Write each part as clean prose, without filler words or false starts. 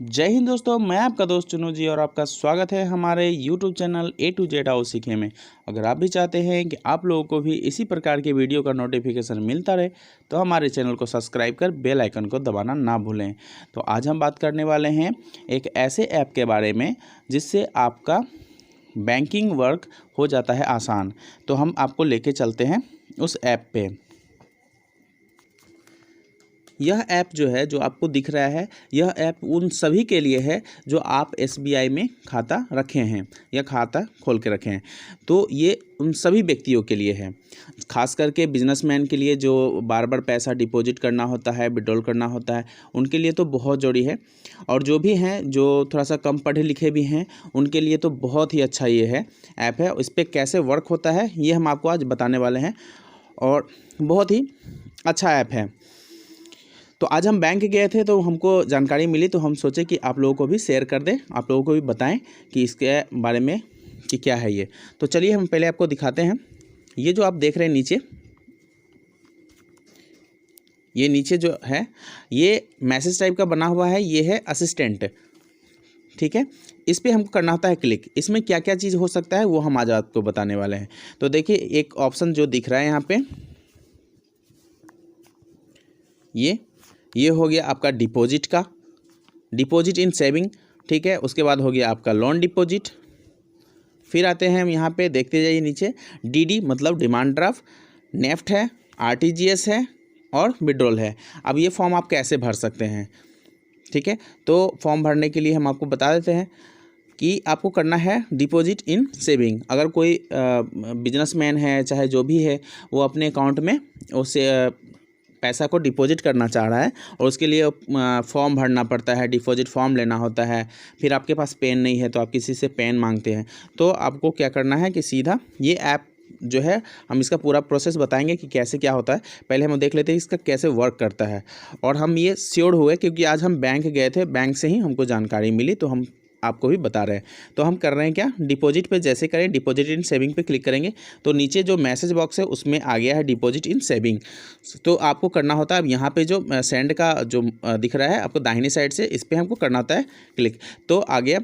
जय हिंद दोस्तों, मैं आपका दोस्त चुनू जी और आपका स्वागत है हमारे YouTube channel A to Z आओ सीखे में। अगर आप भी चाहते हैं कि आप लोगों को भी इसी प्रकार के वीडियो का नोटिफिकेशन मिलता रहे तो हमारे चैनल को सब्सक्राइब कर बेल आइकन को दबाना ना भूलें। तो आज हम बात करने वाले हैं एक ऐसे ऐप के बारे में जिससे आपका बैंकिंग वर्क हो जाता है आसान। तो हम आपको लेके चलते हैं उस ऐप पे। यह ऐप जो है, जो आपको दिख रहा है, यह ऐप उन सभी के लिए है जो आप SBI में खाता रखे हैं या खाता खोल के रखे हैं। तो ये उन सभी व्यक्तियों के लिए है, खास करके बिजनेसमैन के लिए जो बार बार पैसा डिपॉजिट करना होता है, विड्रॉल करना होता है, उनके लिए तो बहुत ज़रूरी है। और जो भी हैं, जो थोड़ा सा कम पढ़े लिखे भी हैं, उनके लिए तो बहुत ही अच्छा ये है ऐप है। इस पर कैसे वर्क होता है ये हम आपको आज बताने वाले हैं और बहुत ही अच्छा ऐप है। तो आज हम बैंक गए थे तो हमको जानकारी मिली, तो हम सोचे कि आप लोगों को भी शेयर कर दें, आप लोगों को भी बताएं कि इसके बारे में कि क्या है ये। तो चलिए हम पहले आपको दिखाते हैं। ये जो आप देख रहे हैं नीचे, ये नीचे जो है ये मैसेज टाइप का बना हुआ है, ये है असिस्टेंट। ठीक है, इस पर हमको करना होता है क्लिक। इसमें क्या क्या चीज़ हो सकता है वो हम आज आपको बताने वाले हैं। तो देखिए, एक ऑप्शन जो दिख रहा है यहाँ पे, ये हो गया आपका डिपॉजिट का, डिपॉजिट इन सेविंग। ठीक है, उसके बाद हो गया आपका लोन डिपॉजिट। फिर आते हैं हम यहाँ पे, देखते जाइए नीचे, DD मतलब डिमांड ड्राफ्ट, नेफ्ट है, RTGS है और विड्रॉल है। अब ये फॉर्म आप कैसे भर सकते हैं। ठीक है, तो फॉर्म भरने के लिए हम आपको बता देते हैं कि आपको करना है डिपॉजिट इन सेविंग। अगर कोई बिजनेसमैन है, चाहे जो भी है, वो अपने अकाउंट में उसे पैसा को डिपॉजिट करना चाह रहा है और उसके लिए फॉर्म भरना पड़ता है, डिपॉजिट फॉर्म लेना होता है। फिर आपके पास पेन नहीं है तो आप किसी से पेन मांगते हैं। तो आपको क्या करना है कि सीधा ये ऐप जो है, हम इसका पूरा प्रोसेस बताएंगे कि कैसे क्या होता है। पहले हम देख लेते हैं इसका कैसे वर्क करता है। और हम ये श्योर हुए क्योंकि आज हम बैंक गए थे, बैंक से ही हमको जानकारी मिली, तो हम आपको भी बता रहे हैं। तो हम कर रहे हैं क्या, डिपॉजिट पे जैसे करें, डिपॉजिट इन सेविंग पे क्लिक करेंगे तो नीचे जो मैसेज बॉक्स है उसमें आ गया है डिपॉजिट इन सेविंग। तो आपको करना होता है, अब यहाँ पे जो सेंड का जो दिख रहा है आपको दाहिनी साइड से, इस पर हमको करना होता है क्लिक। तो आ गया,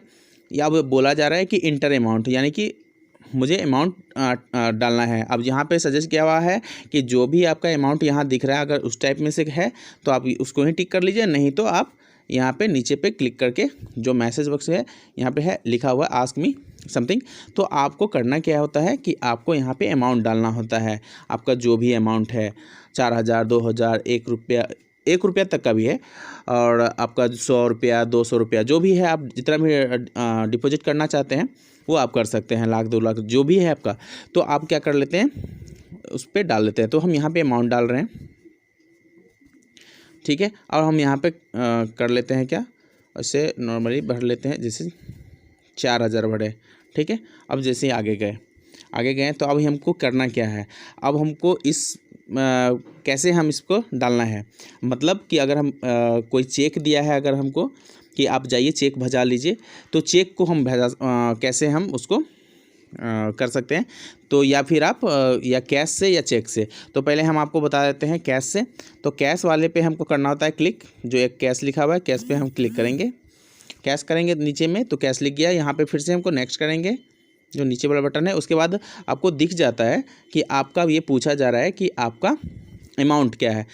या अब बोला जा रहा है कि इंटर अमाउंट, यानी कि मुझे अमाउंट डालना है। अब यहाँ पे सजेस्ट किया हुआ है कि जो भी आपका अमाउंट यहाँ दिख रहा है, अगर उस टाइप में से है तो आप उसको ही टिक कर लीजिए, नहीं तो आप यहाँ पे नीचे पे क्लिक करके जो मैसेज बॉक्स है यहाँ पे है लिखा हुआ आस्क मी समथिंग, तो आपको करना क्या होता है कि आपको यहाँ पे अमाउंट डालना होता है। आपका जो भी अमाउंट है, 4000, 2000, 1 रुपया, 1 रुपया तक का भी है, और आपका 100 रुपया, 200 रुपया, जो भी है, आप जितना भी डिपॉजिट करना चाहते हैं वो आप कर सकते हैं, 1 लाख 2 लाख जो भी है आपका। तो आप क्या कर लेते हैं, उस पर डाल लेते हैं। तो हम यहाँ पे अमाउंट डाल रहे हैं। ठीक है, और हम यहाँ पे कर लेते हैं क्या, ऐसे नॉर्मली भर लेते हैं, जैसे 4000 भरे। ठीक है, अब जैसे ही आगे गए तो अब हमको करना क्या है, अब हमको इस कैसे हम इसको डालना है। मतलब कि अगर हम कोई चेक दिया है अगर हमको कि आप जाइए चेक भजा लीजिए, तो चेक को हम कैसे हम उसको कर सकते हैं। तो या फिर आप या कैश से या चेक से। तो पहले हम आपको बता देते हैं कैश से। तो कैश वाले पे हमको करना होता है क्लिक, जो एक कैश लिखा हुआ है, कैश पे हम क्लिक करेंगे। कैश करेंगे नीचे में तो कैश लिख गया, यहाँ पे फिर से हमको नेक्स्ट करेंगे, जो नीचे वाला बटन है। उसके बाद आपको दिख जाता है कि आपका ये पूछा जा रहा है कि आपका अमाउंट क्या है,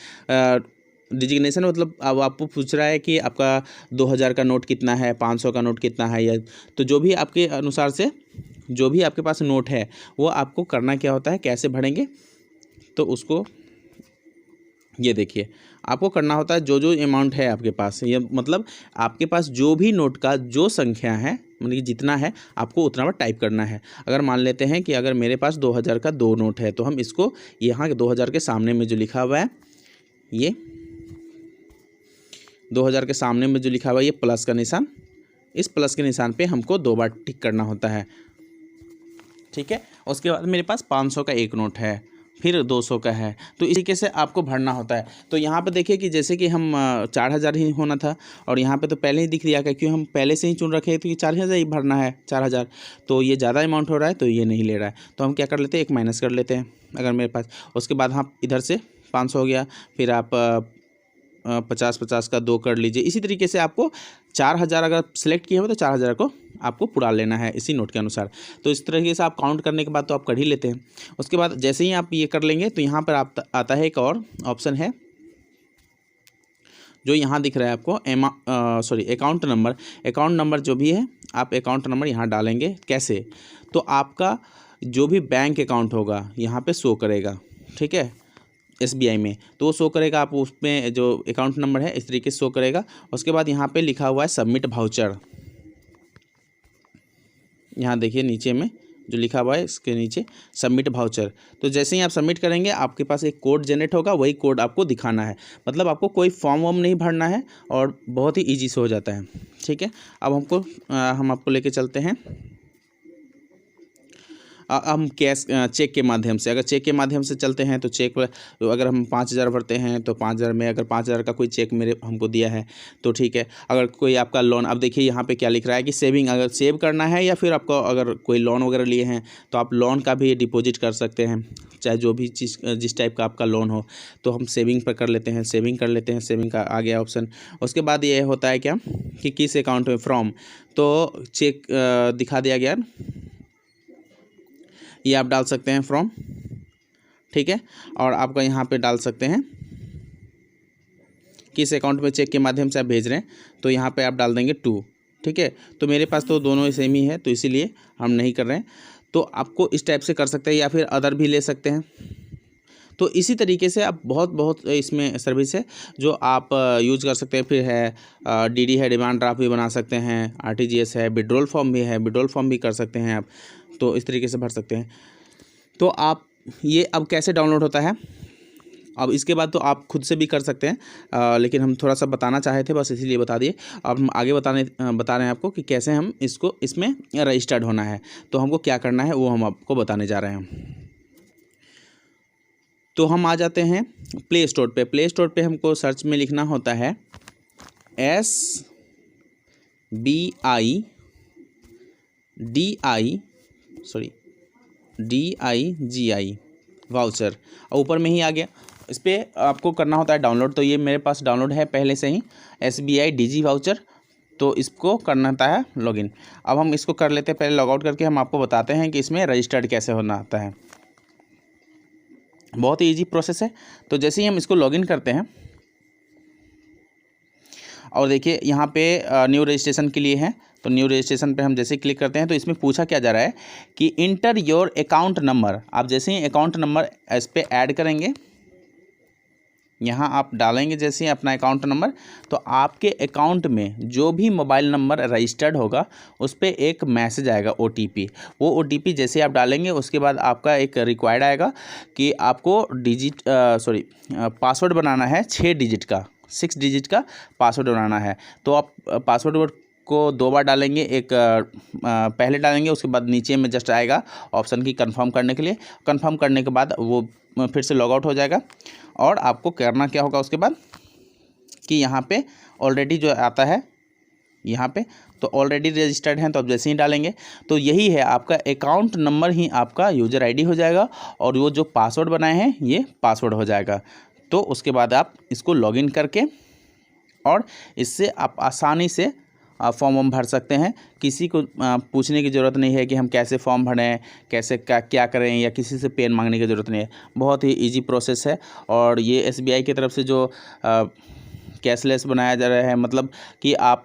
डिजिग्नेशन, मतलब अब आपको पूछ रहा है कि आपका 2000 का नोट कितना है, 500 का नोट कितना है, या तो जो भी आपके अनुसार से जो भी आपके पास नोट है वो आपको करना क्या होता है, कैसे भरेंगे। तो उसको ये देखिए, आपको करना होता है जो जो अमाउंट है आपके पास, ये मतलब आपके पास जो भी नोट का जो संख्या है, मतलब जितना है आपको उतना बार टाइप करना है। अगर मान लेते हैं कि अगर मेरे पास 2000 का 2 नोट है, तो हम इसको यहाँ 2000 के सामने में जो लिखा हुआ है, ये 2000 के सामने में जो लिखा हुआ है, ये प्लस का निशान, इस प्लस के निशान पे हमको 2 बार टिक करना होता है। ठीक है, उसके बाद मेरे पास 500 का एक नोट है, फिर 200 का है, तो इस तरीके से आपको भरना होता है। तो यहाँ पे देखिए कि जैसे कि हम 4000 ही होना था, और यहाँ पे तो पहले ही दिख लिया कि क्यों हम पहले से ही चुन रखे हैं, तो ये 4000 ही भरना है, 4000। तो ये ज़्यादा अमाउंट हो रहा है तो ये नहीं ले रहा है, तो हम क्या कर लेते हैं, एक माइनस कर लेते हैं अगर मेरे पास। उसके बाद हम इधर से 500 हो गया, फिर आप 50-50 का 2 कर लीजिए। इसी तरीके से आपको 4,000 अगर सेलेक्ट किए हो तो 4,000 को आपको पूरा लेना है इसी नोट के अनुसार। तो इस तरीके से आप काउंट करने के बाद तो आप कर ही लेते हैं। उसके बाद जैसे ही आप ये कर लेंगे तो यहाँ पर आप आता है एक और ऑप्शन है जो यहाँ दिख रहा है आपको अकाउंट नंबर। अकाउंट नंबर जो भी है आप अकाउंट नंबर यहाँ डालेंगे। कैसे? तो आपका जो भी बैंक अकाउंट होगा यहाँ पे शो करेगा, ठीक है, SBI में, तो वो शो करेगा। आप उसमें जो अकाउंट नंबर है इस तरीके से शो करेगा। उसके बाद यहाँ पे लिखा हुआ है सबमिट वाउचर। यहाँ देखिए नीचे में जो लिखा हुआ है इसके नीचे सबमिट वाउचर। तो जैसे ही आप सबमिट करेंगे आपके पास एक कोड जनरेट होगा, वही कोड आपको दिखाना है। मतलब आपको कोई फॉर्म वॉर्म नहीं भरना है और बहुत ही ईजी से हो जाता है, ठीक है। अब हम आपको लेके चलते हैं हम कैश चेक के माध्यम से। अगर चेक के माध्यम से चलते हैं तो चेक पर अगर हम 5,000 भरते हैं तो 5,000 में अगर 5,000 का कोई चेक हमको दिया है तो ठीक है। अगर कोई आपका लोन, अब देखिए यहाँ पे क्या लिख रहा है कि सेविंग, अगर सेव करना है या फिर आपको अगर कोई लोन वगैरह लिए हैं तो आप लोन का भी डिपॉजिट कर सकते हैं, चाहे जो भी चीज़ जिस टाइप का आपका लोन हो। तो हम सेविंग पर कर लेते हैं, सेविंग कर लेते हैं, सेविंग का आ गया ऑप्शन। उसके बाद ये होता है क्या कि किस अकाउंट में फ्रॉम, तो चेक दिखा दिया गया, ये आप डाल सकते हैं फ्रॉम, ठीक है। और आपका यहाँ पे डाल सकते हैं किस अकाउंट में चेक के माध्यम से आप भेज रहे हैं, तो यहाँ पे आप डाल देंगे टू, ठीक है। तो मेरे पास तो दोनों ही सेम ही है तो इसीलिए हम नहीं कर रहे हैं। तो आपको इस टाइप से कर सकते हैं या फिर अदर भी ले सकते हैं। तो इसी तरीके से आप बहुत इसमें सर्विस है जो आप यूज़ कर सकते हैं। फिर है DD है, डिमांड ड्राफ्ट भी बना सकते हैं, RTGS है, विड्रॉल फॉर्म भी है, विड्रॉल फॉर्म भी कर सकते हैं आप। तो इस तरीके से भर सकते हैं। तो आप ये अब कैसे डाउनलोड होता है, अब इसके बाद तो आप खुद से भी कर सकते हैं, लेकिन हम थोड़ा सा बताना चाहे थे बस इसीलिए बता दिए। अब हम आगे बता रहे हैं आपको कि कैसे हम इसमें रजिस्टर्ड होना है। तो हमको क्या करना है वो हम आपको बताने जा रहे हैं। तो हम आ जाते हैं प्ले स्टोर पे। प्ले स्टोर पे हमको सर्च में लिखना होता है DIGI वाउचर, और ऊपर में ही आ गया। इस पर आपको करना होता है डाउनलोड। तो ये मेरे पास डाउनलोड है पहले से ही SBI DG वाउचर, तो इसको करना होता है लॉगिन। अब हम इसको कर लेते हैं, पहले लॉग आउट करके हम आपको बताते हैं कि इसमें रजिस्टर्ड कैसे होना आता है। बहुत ही ईजी प्रोसेस है। तो जैसे ही हम इसको लॉगिन करते हैं और देखिए यहाँ पे न्यू रजिस्ट्रेशन के लिए है, तो न्यू रजिस्ट्रेशन पे हम जैसे क्लिक करते हैं तो इसमें पूछा क्या जा रहा है कि इंटर योर अकाउंट नंबर। आप जैसे ही अकाउंट नंबर इस पर ऐड करेंगे, यहाँ आप डालेंगे जैसे ही अपना अकाउंट नंबर, तो आपके अकाउंट में जो भी मोबाइल नंबर रजिस्टर्ड होगा उस पर एक मैसेज आएगा OTP। वो OTP जैसे आप डालेंगे उसके बाद आपका एक रिक्वायर्ड आएगा कि आपको पासवर्ड बनाना है 6 डिजिट का पासवर्ड बनाना है। तो आप पासवर्ड को 2 बार डालेंगे, एक पहले डालेंगे, उसके बाद नीचे में जस्ट आएगा ऑप्शन की कंफर्म करने के लिए। कंफर्म करने के बाद वो फिर से लॉग आउट हो जाएगा। और आपको करना क्या होगा उसके बाद कि यहाँ पे ऑलरेडी जो आता है यहाँ पे, तो ऑलरेडी रजिस्टर्ड हैं, तो आप जैसे ही डालेंगे तो यही है आपका अकाउंट नंबर ही आपका यूज़र ID हो जाएगा और वो जो पासवर्ड बनाए हैं ये पासवर्ड हो जाएगा। तो उसके बाद आप इसको लॉगिन करके और इससे आप आसानी से फॉर्म वॉर्म भर सकते हैं। किसी को पूछने की ज़रूरत नहीं है कि हम कैसे फॉर्म भरें, कैसे क्या करें, या किसी से पेन मांगने की ज़रूरत नहीं है। बहुत ही इजी प्रोसेस है। और ये SBI की तरफ से जो कैशलेस बनाया जा रहा है, मतलब कि आप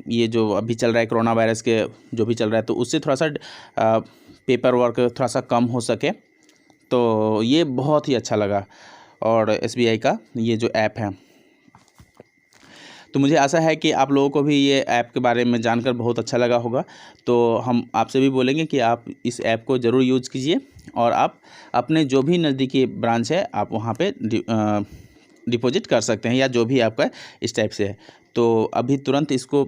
ये जो अभी चल रहा है कोरोना वायरस के जो भी चल रहा है, तो उससे थोड़ा सा पेपर वर्क थोड़ा सा कम हो सके, तो ये बहुत ही अच्छा लगा। और SBI का ये जो ऐप है, तो मुझे आशा है कि आप लोगों को भी ये ऐप के बारे में जानकर बहुत अच्छा लगा होगा। तो हम आपसे भी बोलेंगे कि आप इस ऐप को ज़रूर यूज़ कीजिए और आप अपने जो भी नज़दीकी ब्रांच है आप वहाँ पे डिपॉजिट कर सकते हैं, या जो भी आपका इस टाइप से है। तो अभी तुरंत इसको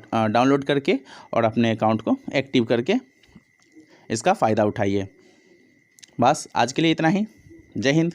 डाउनलोड करके और अपने अकाउंट को एक्टिव करके इसका फ़ायदा उठाइए। बस आज के लिए इतना ही। जय हिंद।